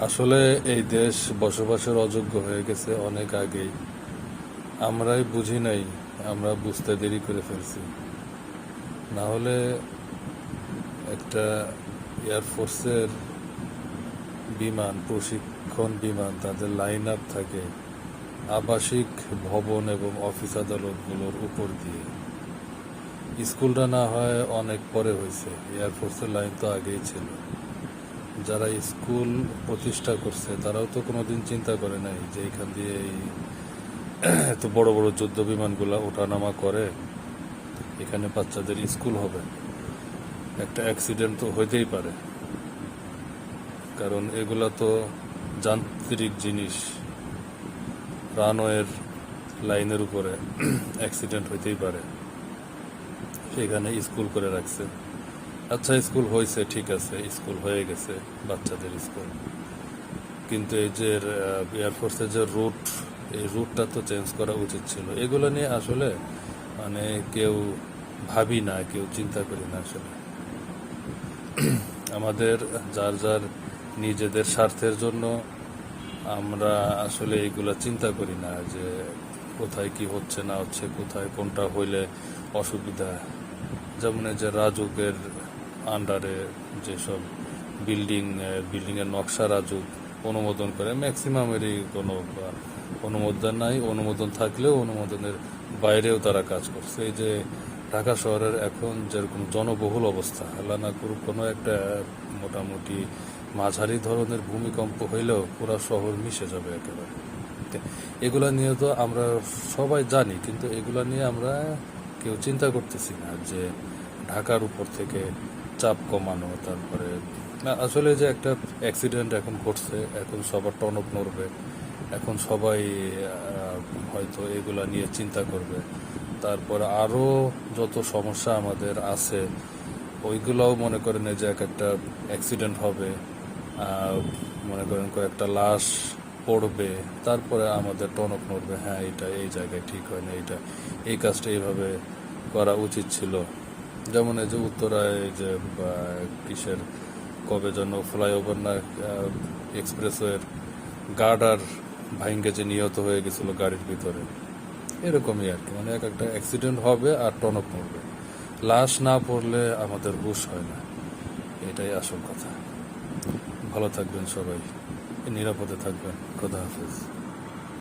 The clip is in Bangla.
আসলে এই দেশ বসবাসের অযোগ্য হয়ে গেছে অনেক আগেই। আমরাই বুঝি নাই, আমরা বুঝতে দেরি করে ফেলছি। না হলে একটা এয়ারফোর্সের বিমান, প্রশিক্ষণ বিমান, তাদের লাইন আপ থাকে আবাসিক ভবন এবং অফিস আদালতগুলোর উপর দিয়ে। স্কুলটা না হয় অনেক পরে হয়েছে, এয়ারফোর্সের লাইন তো আগেই ছিল। যারা স্কুল প্রতিষ্ঠা করছে তারাও তো কোনোদিন চিন্তা করে নাই যে এখান দিয়ে এই এত বড় বড় যুদ্ধ বিমানগুলা ওঠানামা করে, এখানে বাচ্চাদের স্কুল হবে। একটা অ্যাক্সিডেন্ট তো হইতেই পারে, কারণ এগুলা তো যান্ত্রিক জিনিস। রানওয়ের লাইনের উপরে অ্যাক্সিডেন্ট হইতেই পারে, সেখানে স্কুল করে রাখছে। আচ্ছা, স্কুল হয়েছে, ঠিক আছে, স্কুল হয়ে গেছে, বাচ্চাদের স্কুল। কিন্তু এই যে এয়ারফোর্সের যে রুট, এই রুটটা তো চেঞ্জ করা উচিত ছিল। এগুলো নিয়ে আসলে মানে কেউ ভাবি না, কেউ চিন্তা করি না আসলে। আমাদের যার যার নিজেদের স্বার্থের জন্য আমরা আসলে এইগুলা চিন্তা করি না যে কোথায় কি হচ্ছে না হচ্ছে, কোথায় কোনটা হইলে অসুবিধা। যেমন এই যে রাজুকের আন্ডারে যেসব বিল্ডিংয়ের নকশা রাজুক অনুমোদন করে, ম্যাক্সিমামেরই কোনো অনুমোদন নাই। অনুমোদন থাকলেও অনুমোদনের বাইরেও তারা কাজ করছে। এই যে ঢাকা শহরের এখন যেরকম জনবহুল অবস্থা, আল্লাহ না করুক কোনো একটা মোটামুটি মাঝারি ধরনের ভূমিকম্প হইলেও পুরো শহর মিশে যাবে একেবারে। এগুলা নিয়ে তো আমরা সবাই জানি, কিন্তু এগুলা নিয়ে আমরা কেউ চিন্তা করতেছি না যে ঢাকার উপর থেকে চাপ কমানো। তারপরে আসলে যে একটা অ্যাক্সিডেন্ট এখন ঘটছে, এখন সবার টনক নড়বে, এখন সবাই হয়তো এগুলা নিয়ে চিন্তা করবে। তারপর আরও যত সমস্যা আমাদের আছে ওইগুলাও মনে করেন যে একটা অ্যাক্সিডেন্ট হবে, মনে করেন কয়েকটা লাশ পড়বে, তারপরে আমাদের টনক নড়বে, হ্যাঁ এটা এই জায়গায় ঠিক হয় না, এটা এই কাজটা এইভাবে করা উচিত ছিল। যেমন এই যে উত্তরায় যে কিসের কবে যেন ফ্লাইওভার না এক্সপ্রেসওয়ের গার্ডার ভাইঙ্গে যে নিহত হয়ে গেছিল গাড়ির ভিতরে, এরকমই আর কি। মানে একটা অ্যাক্সিডেন্ট হবে আর টনক নড়বে, লাশ না পড়লে আমাদের হুঁশ হয় না। এটাই আসল কথা। ভালো থাকবেন সবাই, নিরাপদে থাকবেন। খোদা হাফেজ।